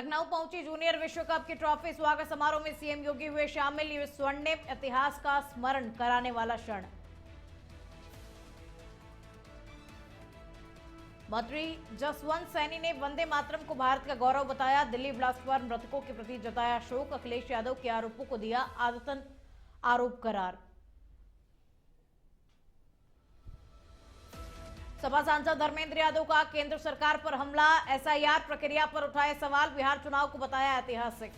लखनऊ पहुंची जूनियर विश्व कप की ट्रॉफी स्वागत समारोह में सीएम योगी हुए शामिल। ये स्वर्णिम इतिहास का स्मरण कराने वाला क्षण। मंत्री जसवंत सैनी ने वंदे मातरम को भारत का गौरव बताया। दिल्ली ब्लास्ट पर मृतकों के प्रति जताया शोक। अखिलेश यादव के आरोपों को दिया आदतन आरोप करार। सपा सांसद धर्मेंद्र यादव का केंद्र सरकार पर हमला। एसआईआर प्रक्रिया पर उठाए सवाल। बिहार चुनाव को बताया ऐतिहासिक।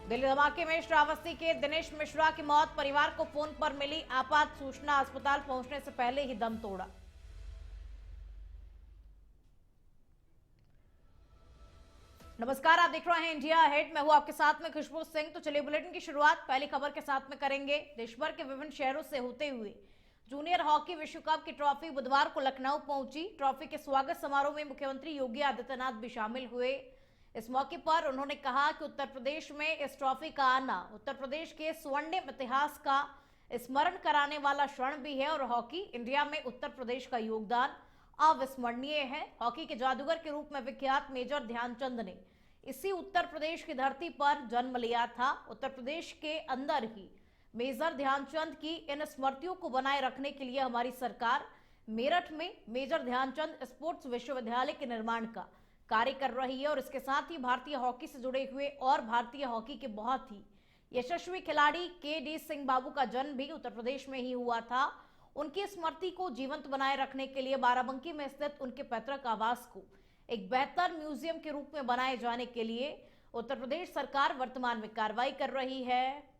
दिल्ली धमाके में श्रावस्ती के दिनेश मिश्रा की मौत। परिवार को फोन पर मिली आपात सूचना। अस्पताल पहुंचने से पहले ही दम तोड़ा। नमस्कार, आप देख रहे हैं इंडिया अहेड। मैं हूं आपके साथ में खुशबू सिंह। तो चलिए बुलेटिन की शुरुआत पहली खबर के साथ में करेंगे। देश भर के विभिन्न शहरों से होते हुए जूनियर हॉकी विश्व कप की ट्रॉफी बुधवार को लखनऊ पहुंची। ट्रॉफी के स्वागत समारोह में मुख्यमंत्री योगी आदित्यनाथ भी शामिल हुए। इस मौके पर उन्होंने कहा कि उत्तर प्रदेश में इस ट्रॉफी का आना उत्तर प्रदेश के स्वर्णिम इतिहास का स्मरण कराने वाला क्षण भी है और हॉकी इंडिया में उत्तर प्रदेश का योगदान अविस्मरणीय है। हॉकी के जादूगर के रूप में विख्यात मेजर ध्यानचंद ने इसी उत्तर प्रदेश की धरती पर जन्म लिया था। उत्तर प्रदेश के अंदर ही मेजर ध्यानचंद की इन स्मृतियों को बनाए रखने के लिए हमारी सरकार मेरठ में मेजर ध्यानचंद स्पोर्ट्स विश्वविद्यालय के निर्माण का कार्य कर रही है और इसके साथ ही भारतीय हॉकी से जुड़े हुए और भारतीय हॉकी के बहुत ही यशस्वी खिलाड़ी के.डी. सिंह बाबू का जन्म भी उत्तर प्रदेश में ही हुआ था। उनकी स्मृति को जीवंत बनाए रखने के लिए बाराबंकी में स्थित उनके पैतृक आवास को एक बेहतर म्यूजियम के रूप में बनाए जाने के लिए उत्तर प्रदेश सरकार वर्तमान में कार्रवाई कर रही है।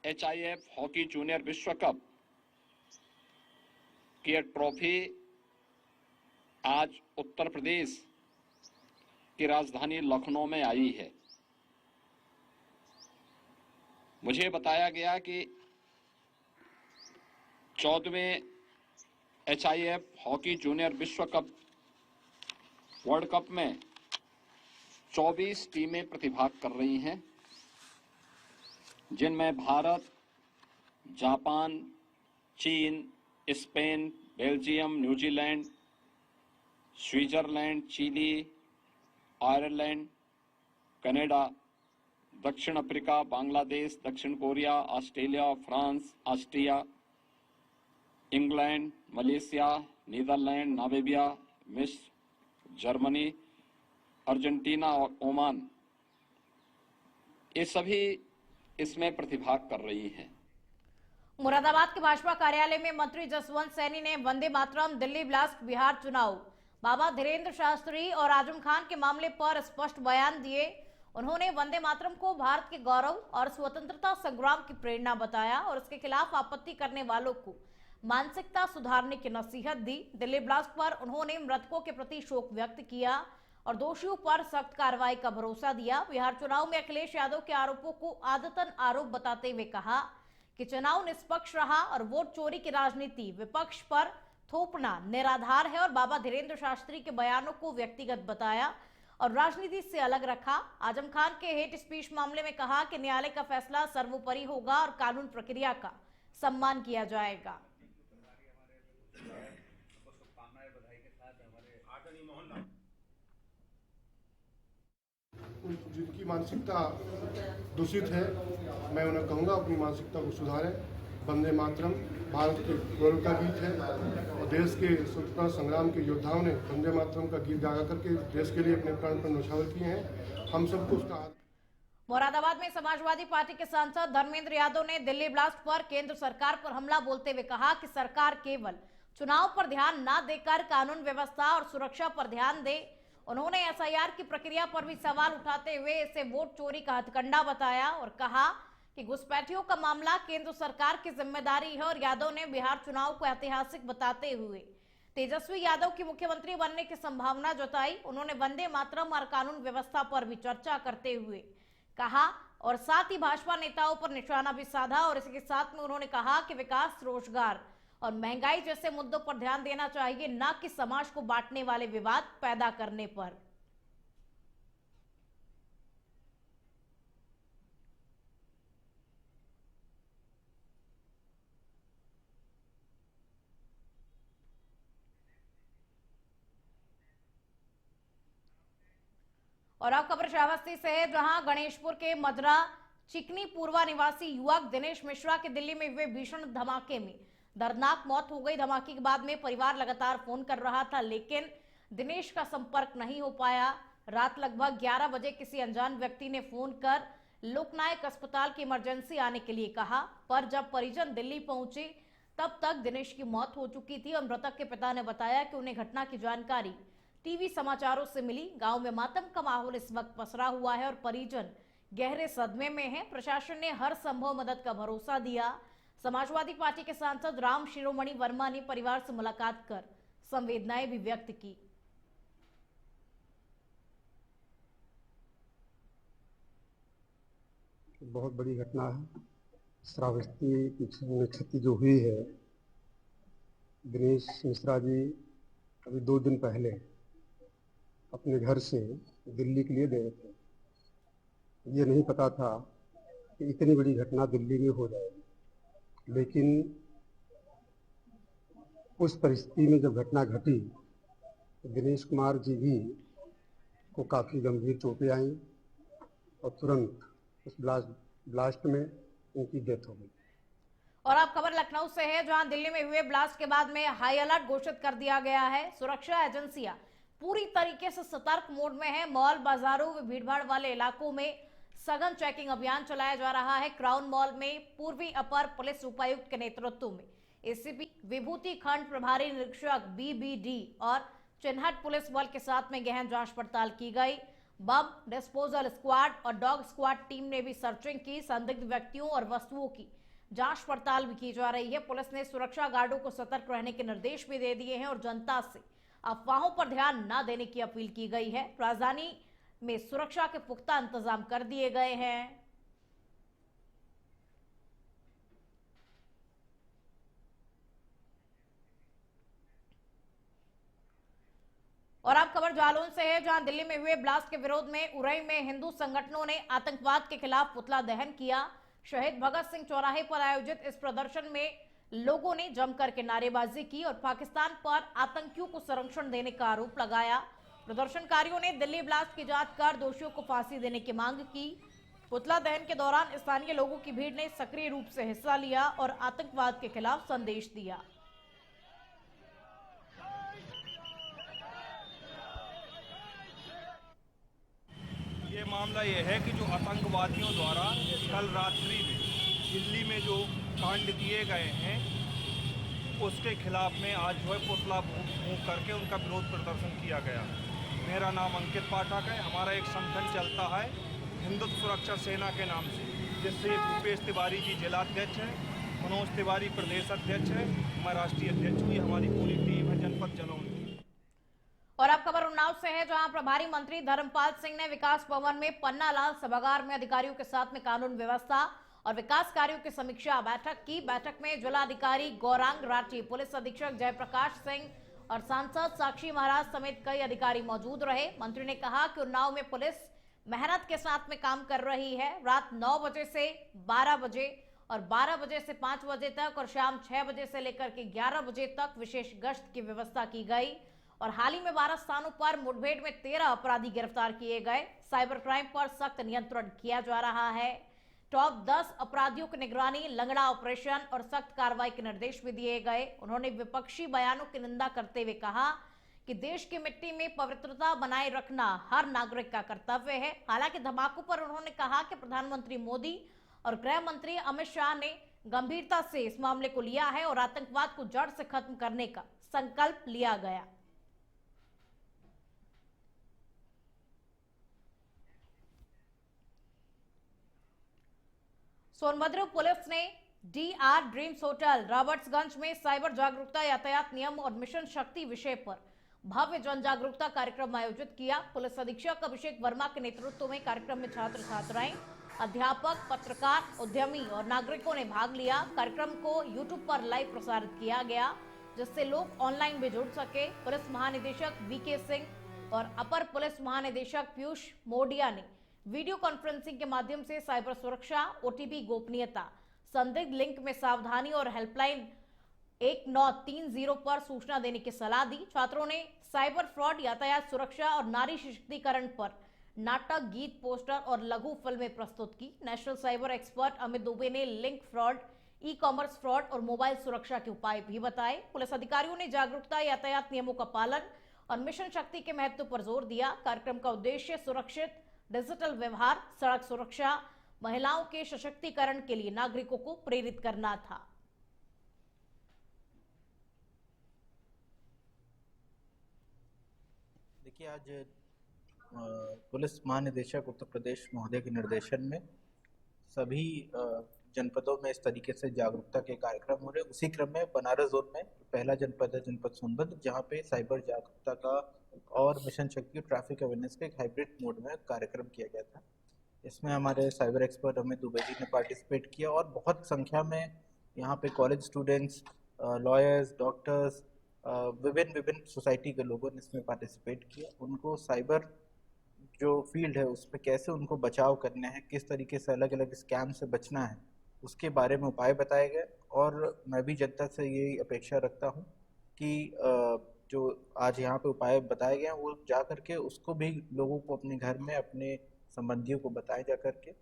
HIF हॉकी जूनियर विश्व कप की ट्रॉफी आज उत्तर प्रदेश की राजधानी लखनऊ में आई है। मुझे बताया गया कि 14वें HIF हॉकी जूनियर विश्व कप वर्ल्ड कप में 24 टीमें प्रतिभाग कर रही हैं, जिनमें भारत, जापान, चीन, Spain, Belgium, New Zealand, Switzerland, Chile, Ireland, Canada, दक्षिण अफ्रीका, बांग्लादेश, दक्षिण Korea, Australia, France, Austria, England, Malaysia, Netherland, Namibia, मिस्र, जर्मनी, अर्जेंटीना और ओमान, ये सभी इसमें प्रतिभाग कर रही हैं। मुरादाबाद के भाजपा कार्यालय में मंत्री जसवंत सैनी ने वंदे मातरम, दिल्ली ब्लास्ट, बिहार चुनाव, बाबा धीरेन्द्र शास्त्री और आजम खान के मामले पर स्पष्ट बयान दिए। उन्होंने वंदे मातरम को भारत के गौरव और स्वतंत्रता संग्राम की प्रेरणा बताया और इसके खिलाफ आपत्ति करने वालों को मानसिकता सुधारने की नसीहत दी। दिल्ली ब्लास्ट पर उन्होंने मृतकों के प्रति शोक व्यक्त किया और दोषियों पर सख्त कार्रवाई का भरोसा दिया। बिहार चुनाव में अखिलेश यादव के आरोपों को आदतन आरोप बताते हुए कहा कि चुनाव निष्पक्ष रहा और वोट चोरी की राजनीति विपक्ष पर थोपना निराधार है और बाबा धीरेन्द्र शास्त्री के बयानों को व्यक्तिगत बताया और राजनीति से अलग रखा। आजम खान के हेट स्पीच मामले में कहा कि न्यायालय का फैसला सर्वोपरि होगा और कानून प्रक्रिया का सम्मान किया जाएगा। जिनकी मानसिकता दूषित है, मैं उन्हें कहूँगा अपनी मानसिकता को सुधारें। वंदे मातरम भारत के गौरव का गीत है और देश के स्वतंत्रता संग्राम के योद्धाओं ने वंदे मातरम का गीत गा करके देश के लिए अपने प्राण पर न्यौछावर किए हैं। हम सबको उसका मुरादाबाद में समाजवादी पार्टी के सांसद धर्मेंद्र यादव ने दिल्ली ब्लास्ट पर केंद्र सरकार पर हमला बोलते हुए कहा कि सरकार केवल चुनाव पर ध्यान न देकर कानून व्यवस्था और सुरक्षा पर ध्यान दे। उन्होंने एसआईआर की प्रक्रिया पर भी सवाल उठाते हुए इसे वोट चोरी का हथकंडा बताया और कहा कि घुसपैठियों का मामला केंद्र सरकार की जिम्मेदारी है और यादव ने बिहार चुनाव को ऐतिहासिक बताते हुए तेजस्वी यादव की मुख्यमंत्री बनने की संभावना जताई। उन्होंने वंदे मातरम और कानून व्यवस्था पर भी चर्चा करते हुए कहा और साथ ही भाजपा नेताओं पर निशाना भी साधा। और इसके साथ में उन्होंने कहा कि विकास, रोजगार और महंगाई जैसे मुद्दों पर ध्यान देना चाहिए, न कि समाज को बांटने वाले विवाद पैदा करने पर। और अब खबर श्रावस्ती से है, जहां गणेशपुर के मदरा चिकनी पूर्वा निवासी युवक दिनेश मिश्रा के दिल्ली में हुए भीषण धमाके में दर्दनाक मौत हो गई। धमाके के बाद में परिवार लगातार फोन कर रहा था, लेकिन दिनेश का संपर्क नहीं हो पाया। रात लगभग 11 बजे किसी अनजान व्यक्ति ने फोन कर लोकनायक अस्पताल की इमरजेंसी आने के लिए कहा, पर जब परिजन दिल्ली पहुंचे तब तक दिनेश की मौत हो चुकी थी। और मृतक के पिता ने बताया कि उन्हें घटना की जानकारी टीवी समाचारों से मिली। गांव में मातम का माहौल इस वक्त पसरा हुआ है और परिजन गहरे सदमे में हैं। प्रशासन ने हर संभव मदद का भरोसा दिया। समाजवादी पार्टी के सांसद राम शिरोमणि वर्मा ने परिवार से मुलाकात कर संवेदनाएं भी व्यक्त की। बहुत बड़ी घटना है। श्रावस्ती में क्षति जो हुई है, दिनेश मिश्रा जी अभी 2 दिन पहले अपने घर से दिल्ली के लिए गए थे। ये नहीं पता था कि इतनी बड़ी घटना दिल्ली में हो जाएगी, लेकिन उस परिस्थिति में जब घटना घटी तो दिनेश कुमार जी भी को काफ़ी गंभीर चोटें आईं और तुरंत उस ब्लास्ट में उनकी डेथ हो गई। और अब खबर लखनऊ से है, जहां दिल्ली में हुए ब्लास्ट के बाद में हाई अलर्ट घोषित कर दिया गया है। सुरक्षा एजेंसियां पूरी तरीके से सतर्क मोड में है। मॉल, बाजारों व भीड़भाड़ वाले इलाकों में सघन चेकिंग अभियान चलाया जा रहा है। क्राउन मॉल में पूर्वी अपर पुलिस उपायुक्त के नेतृत्व में एसीपी विभूति खंड प्रभारी निरीक्षक बीबीडी और चिन्हट पुलिस बल के साथ में गहन जांच पड़ताल की गई। बम डिस्पोजल स्क्वाड और डॉग स्क्वाड टीम ने भी सर्चिंग की। संदिग्ध व्यक्तियों और वस्तुओं की जांच पड़ताल भी की जा रही है। पुलिस ने सुरक्षा गार्डों को सतर्क रहने के निर्देश भी दे दिए हैं और जनता से अफवाहों पर ध्यान न देने की अपील की गई है। राजधानी में सुरक्षा के पुख्ता इंतजाम कर दिए गए हैं। और अब खबर जालौन से है, जहां दिल्ली में हुए ब्लास्ट के विरोध में उरई में हिंदू संगठनों ने आतंकवाद के खिलाफ पुतला दहन किया। शहीद भगत सिंह चौराहे पर आयोजित इस प्रदर्शन में लोगों ने जमकर के नारेबाजी की और पाकिस्तान पर आतंकियों को संरक्षण देने का आरोप लगाया। प्रदर्शनकारियों ने दिल्ली ब्लास्ट की जांच कर दोषियों को फांसी देने की मांग की। पुतला दहन के दौरान स्थानीय लोगों की भीड़ ने सक्रिय रूप से हिस्सा लिया और आतंकवाद के खिलाफ संदेश दिया। ये मामला ये है कि जो आतंकवादियों द्वारा कल रात्रि में दिल्ली में जो कांड किए गए हैं, उसके खिलाफ में आज जो है पुतला फूंक करके उनका विरोध प्रदर्शन किया गया। मेरा नाम अंकित पाठक है। हमारा एक संगठन चलता है हिंदुत्व सुरक्षा सेना के नाम से, जिससे भूपेश तिवारी जी जिलाध्यक्ष हैं, मनोज तिवारी प्रदेश अध्यक्ष है, मैं राष्ट्रीय अध्यक्ष हूँ। ये हमारी पूरी टीम है जनपद जालौन की। और अब खबर उन्नाव से है, जहां प्रभारी मंत्री धर्मपाल सिंह ने विकास भवन में पन्नालाल सभागार में अधिकारियों के साथ में कानून व्यवस्था और विकास कार्यों की समीक्षा बैठक की। बैठक में जिलाधिकारी गौरांग राठी, पुलिस अधीक्षक जयप्रकाश सिंह और सांसद साक्षी महाराज समेत कई अधिकारी मौजूद रहे। मंत्री ने कहा कि उन्नाव में पुलिस मेहनत के साथ में काम कर रही है। रात 9 बजे से 12 बजे और 12 बजे से 5 बजे तक और शाम 6 बजे से लेकर के 11 बजे तक विशेष गश्त की व्यवस्था की गई। और हाल ही में 12 स्थानों पर मुठभेड़ में 13 अपराधी गिरफ्तार किए गए। साइबर क्राइम पर सख्त नियंत्रण किया जा रहा है। टॉप 10 अपराधियों की निगरानी, लंगड़ा ऑपरेशन और सख्त कार्रवाई के निर्देश भी दिए गए। उन्होंने विपक्षी बयानों की निंदा करते हुए कहा कि देश की मिट्टी में पवित्रता बनाए रखना हर नागरिक का कर्तव्य है। हालांकि धमाकों पर उन्होंने कहा कि प्रधानमंत्री मोदी और गृह मंत्री अमित शाह ने गंभीरता से इस मामले को लिया है और आतंकवाद को जड़ से खत्म करने का संकल्प लिया गया। सोनभद्र पुलिस ने डीआर ड्रीम्स होटल रॉबर्ट्सगंज में साइबर जागरूकता, यातायात नियम और मिशन शक्ति विषय पर भव्य जन जागरूकता कार्यक्रम आयोजित किया। पुलिस अधीक्षक अभिषेक वर्मा के नेतृत्व में कार्यक्रम में छात्र छात्राएं, अध्यापक, पत्रकार, उद्यमी और नागरिकों ने भाग लिया। कार्यक्रम को यूट्यूब पर लाइव प्रसारित किया गया, जिससे लोग ऑनलाइन भी जुड़ सके। पुलिस महानिदेशक वीके सिंह और अपर पुलिस महानिदेशक पीयूष मोडिया ने वीडियो कॉन्फ्रेंसिंग के माध्यम से साइबर सुरक्षा, ओटीपी गोपनीयता, संदिग्ध लिंक में सावधानी और हेल्पलाइन 1930 पर सूचना देने की सलाह दी। छात्रों ने साइबर फ्रॉड, यातायात सुरक्षा और नारी सशक्तिकरण पर नाटक, गीत, पोस्टर और लघु फिल्में प्रस्तुत की। National cyber expert Amit Dubey ने link fraud, e commerce fraud और मोबाइल सुरक्षा के उपाय भी बताए। पुलिस अधिकारियों ने जागरूकता, यातायात नियमों का पालन और मिशन शक्ति के महत्व पर जोर दिया। कार्यक्रम का उद्देश्य सुरक्षित डिजिटल व्यवहार, सड़क सुरक्षा, महिलाओं के सशक्तिकरण के लिए नागरिकों को प्रेरित करना था। देखिए, आज पुलिस महानिदेशक उत्तर प्रदेश महोदय के निर्देशन में सभी जनपदों में इस तरीके से जागरूकता के कार्यक्रम हो रहे। उसी क्रम में बनारस जोन में पहला जनपद है जनपद सोनभद्र, जहाँ पे साइबर जागरूकता का और मिशन शक्ति ट्रैफिक अवेयरनेस का एक हाइब्रिड मोड में कार्यक्रम किया गया था। इसमें हमारे साइबर एक्सपर्ट अमित दुबे जी ने पार्टिसिपेट किया और बहुत संख्या में यहाँ पे कॉलेज स्टूडेंट्स, लॉयर्स, डॉक्टर्स, विभिन्न सोसाइटी के लोगों ने इसमें पार्टिसिपेट किया। उनको साइबर जो फील्ड है उस पर कैसे उनको बचाव करना है, किस तरीके से अलग अलग स्कैम से बचना है, उसके बारे में उपाय बताए गए। और मैं भी जनता से यही अपेक्षा रखता हूँ कि जो आज यहाँ पे उपाय बताए गए हैं वो जा करके उसको भी लोगों को अपने घर में, अपने संबंधियों को बताए जा करके।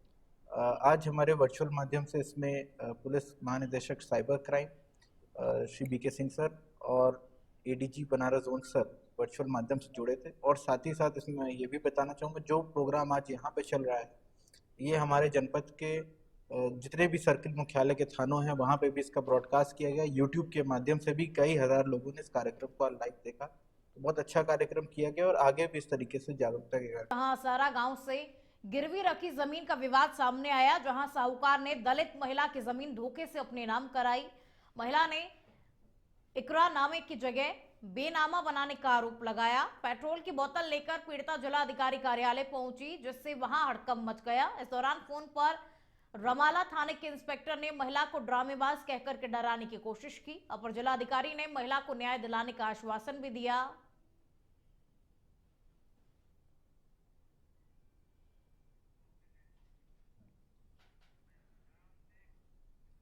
आज हमारे वर्चुअल माध्यम से इसमें पुलिस महानिदेशक cyber crime Shri B K Singh sir और ADG Banaras zone sir virtual माध्यम से जुड़े थे। और साथ ही साथ इसमें मैं ये भी बताना चाहूँगा, जो प्रोग्राम आज यहाँ पे चल रहा है ये हमारे जनपद के जितने भी सर्किल मुख्यालय के थानों हैं वहाँ पे भी इसका ब्रॉडकास्ट किया गया। यूट्यूब के माध्यम से भी कई हजार लोगों ने इस कार्यक्रम को लाइव देखा। तो बहुत अच्छा कार्यक्रम किया गया और आगे भी इस तरीके से जागरूकता के कार्यक्रम। जहां सारा गांव से गिरवी रखी जमीन का विवाद सामने आया, जहां साहूकार ने दलित महिला की जमीन धोखे से अपने नाम कराई। महिला ने इकरा नामे की जगह बेनामा बनाने का आरोप लगाया। पेट्रोल की बोतल लेकर पीड़िता जिला अधिकारी कार्यालय पहुंची, जिससे वहां हड़कंप मच गया। इस दौरान फोन पर रमाला थाने के इंस्पेक्टर ने महिला को ड्रामेबाज कहकर के डराने की कोशिश की। अपर जिला अधिकारी ने महिला को न्याय दिलाने का आश्वासन भी दिया।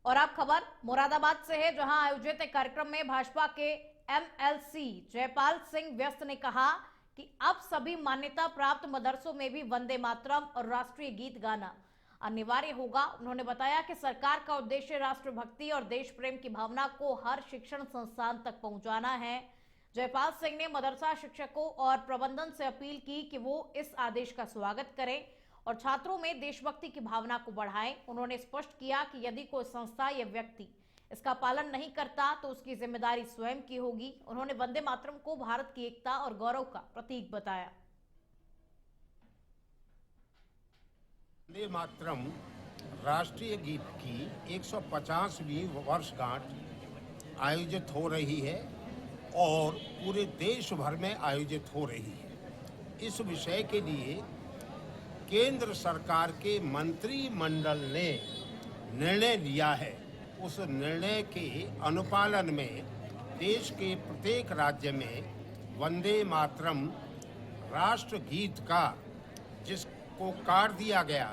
और अब खबर मुरादाबाद से है, जहां आयोजित एक कार्यक्रम में भाजपा के एमएलसी जयपाल सिंह व्यस्त ने कहा कि अब सभी मान्यता प्राप्त मदरसों में भी वंदे मातरम और राष्ट्रीय गीत गाना अनिवार्य होगा। उन्होंने बताया कि सरकार का उद्देश्य राष्ट्रभक्ति और देश प्रेम की भावना को हर शिक्षण संस्थान तक पहुंचाना है। जयपाल सिंह ने मदरसा शिक्षकों और प्रबंधन से अपील की कि वो इस आदेश का स्वागत करें और छात्रों में देशभक्ति की भावना को बढ़ाएं। उन्होंने स्पष्ट किया कि यदि कोई संस्था या व्यक्ति इसका पालन नहीं करता तो उसकी जिम्मेदारी स्वयं की होगी। उन्होंने वंदे मातरम को भारत की एकता और गौरव का प्रतीक बताया। वंदे मातरम राष्ट्रीय गीत की 150वीं वर्षगांठ आयोजित हो रही है और पूरे देश भर में आयोजित हो रही है। इस विषय के लिए केंद्र सरकार के मंत्रिमंडल ने निर्णय लिया है। उस निर्णय के अनुपालन में देश के प्रत्येक राज्य में वंदे मातरम राष्ट्र गीत का जिसको काट दिया गया।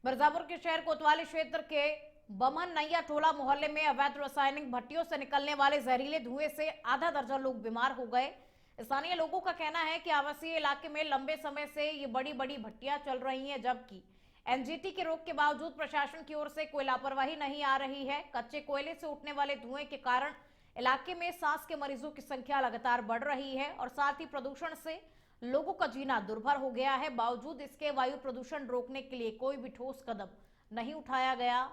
मिर्जापुर के शहर कोतवाली क्षेत्र के बमन नैया टोला मोहल्ले में अवैध रासायनिक भट्टियों से निकलने वाले जहरीले धुएं से आधा दर्जन लोग बीमार हो गए। स्थानीय लोगों का कहना है कि आवासीय इलाके में लंबे समय से ये बड़ी बड़ी भट्टियां चल रही हैं, जबकि एनजीटी के रोक के बावजूद प्रशासन की ओर से कोई लापरवाही नहीं आ रही है। कच्चे कोयले से उठने वाले धुएं के कारण इलाके में सांस के मरीजों की संख्या लगातार बढ़ रही है और साथ ही प्रदूषण से लोगों का जीना दुर्भर हो गया है। बावजूद इसके वायु प्रदूषण रोकने के लिए कोई भी ठोस कदम नहीं उठाया गया।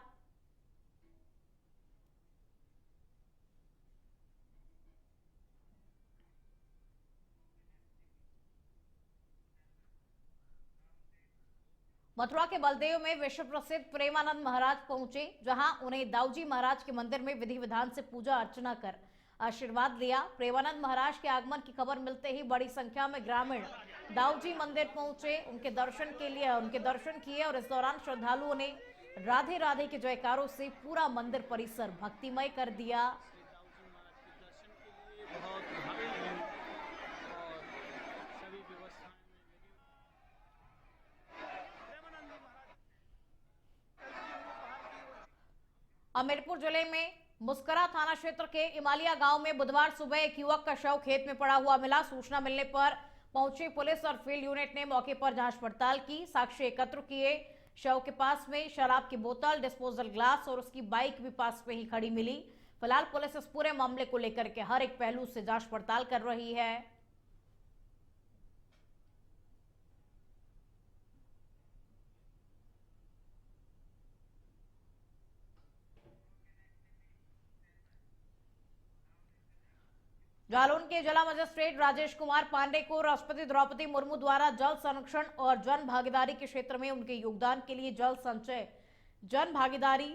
मथुरा के बलदेव में विश्व प्रसिद्ध प्रेमानंद महाराज पहुंचे, जहां उन्हें दाऊजी महाराज के मंदिर में विधि विधान से पूजा अर्चना कर आशीर्वाद लिया। प्रेमानंद महाराज के आगमन की खबर मिलते ही बड़ी संख्या में ग्रामीण दाऊजी मंदिर पहुंचे, उनके दर्शन किए और इस दौरान श्रद्धालुओं ने राधे राधे के जयकारों से पूरा मंदिर परिसर भक्तिमय कर दिया। हमीरपुर जिले में मुस्करा थाना क्षेत्र के इमालिया गांव में बुधवार सुबह एक युवक का शव खेत में पड़ा हुआ मिला। सूचना मिलने पर पहुंची पुलिस और फील्ड यूनिट ने मौके पर जांच पड़ताल की, साक्ष्य एकत्र किए। शव के पास में शराब की बोतल, डिस्पोजल ग्लास और उसकी बाइक भी पास में ही खड़ी मिली। फिलहाल पुलिस इस पूरे मामले को लेकर के हर एक पहलू से जांच पड़ताल कर रही है। जालौन के जिला मजिस्ट्रेट राजेश कुमार पांडे को राष्ट्रपति द्रौपदी मुर्मू द्वारा जल संरक्षण और जन भागीदारी के क्षेत्र में उनके योगदान के लिए जल संचय जन भागीदारी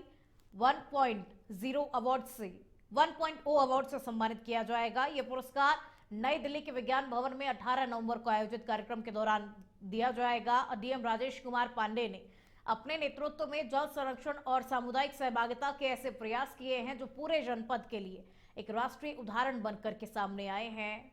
1.0 अवार्ड से सम्मानित किया जाएगा। यह पुरस्कार नई दिल्ली के विज्ञान भवन में 18 नवंबर को आयोजित कार्यक्रम के दौरान दिया जाएगा। डीएम राजेश कुमार पांडे ने अपने नेतृत्व में जल संरक्षण और सामुदायिक सहभागिता के ऐसे प्रयास किए हैं जो पूरे जनपद के लिए एक राष्ट्रीय उदाहरण बनकर के सामने आए हैं।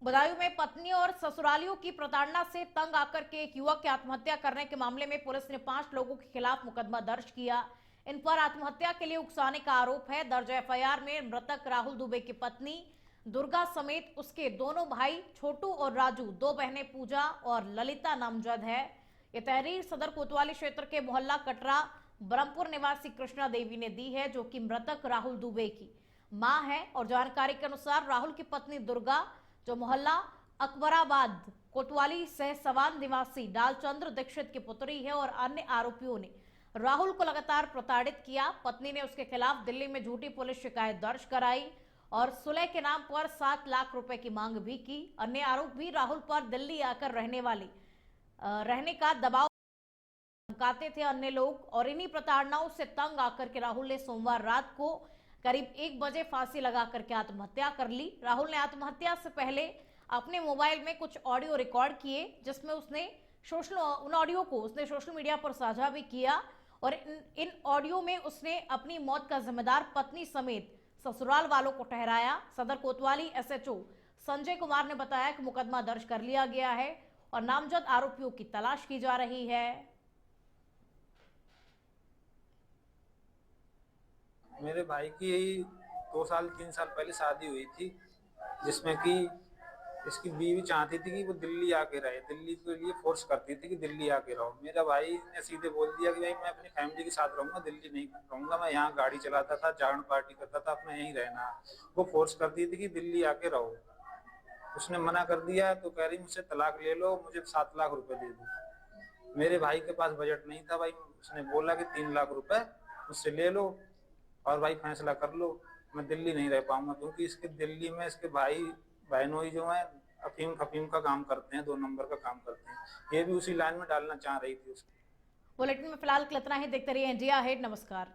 बदायूं में पत्नी और ससुरालियों की प्रताड़ना से तंग आकर के एक युवक की आत्महत्या करने के मामले में पुलिस ने 5 लोगों के खिलाफ मुकदमा दर्ज किया। इन पर आत्महत्या के लिए उकसाने का आरोप है। दर्ज एफआईआर में मृतक राहुल दुबे की पत्नी दुर्गा समेत उसके दोनों भाई छोटू और राजू, 2 बहनें पूजा और ललिता नामजद है। ये तहरीर सदर कोतवाली क्षेत्र के मोहल्ला कटरा ब्रह्मपुर निवासी कृष्णा देवी ने दी है, जो कि मृतक राहुल दुबे की मां है। और जानकारी के अनुसार राहुल की पत्नी दुर्गा, जो मोहल्ला अकबराबाद कोतवाली सह सवान निवासी डालचंद्र दीक्षित की पुत्री है, और अन्य आरोपियों ने राहुल को लगातार प्रताड़ित किया। पत्नी ने उसके खिलाफ दिल्ली में झूठी पुलिस शिकायत दर्ज कराई और सुलह के नाम पर 7 लाख रुपए की मांग भी की। अन्य आरोप भी राहुल पर दिल्ली आकर रहने का दबाव धमकाते थे अन्य लोग, और इन्हीं प्रताड़नाओं से तंग आकर के राहुल ने सोमवार रात को करीब 1 बजे फांसी लगा करके आत्महत्या कर ली। राहुल ने आत्महत्या से पहले अपने मोबाइल में कुछ ऑडियो रिकॉर्ड किए, जिसमें उन ऑडियो को उसने सोशल मीडिया पर साझा भी किया, और इन ऑडियो में उसने अपनी मौत का जिम्मेदार पत्नी समेत ससुराल वालों को ठहराया। सदर कोतवाली एसएचओ संजय कुमार ने बताया कि मुकदमा दर्ज कर लिया गया है और नामजद आरोपियों की तलाश की जा रही है। मेरे भाई की 2 साल 3 साल पहले शादी हुई थी, जिसमें कि इसकी बीवी चाहती थी कि वो दिल्ली आके रहे, दिल्ली के लिए फोर्स करती थी कि दिल्ली आके रहो। मेरा भाई ने सीधे बोल दिया कि भाई मैं अपनी फैमिली के साथ रहूंगा, दिल्ली नहीं रहूंगा, मैं यहाँ गाड़ी चलाता था, जागरण पार्टी करता था, अपना यहीं रहना। वो फोर्स करती थी कि दिल्ली आके रहो। उसने मना कर दिया तो कह रही मुझसे तलाक ले लो, मुझे 7 लाख रुपए दे दो। मेरे भाई के पास बजट नहीं था भाई, उसने बोला कि 3 लाख रुपए मुझसे ले लो और भाई फैसला कर लो, मैं दिल्ली नहीं रह पाऊंगा, क्योंकि इसके दिल्ली में इसके भाई बहनोई जो है अफीम का काम करते हैं, 2 नंबर का काम करते हैं। ये भी उसी लाइन में डालना चाह रही थी उसको। बुलेटिन में फिलहाल इतना ही। देखते रहिए इंडिया हेड। नमस्कार।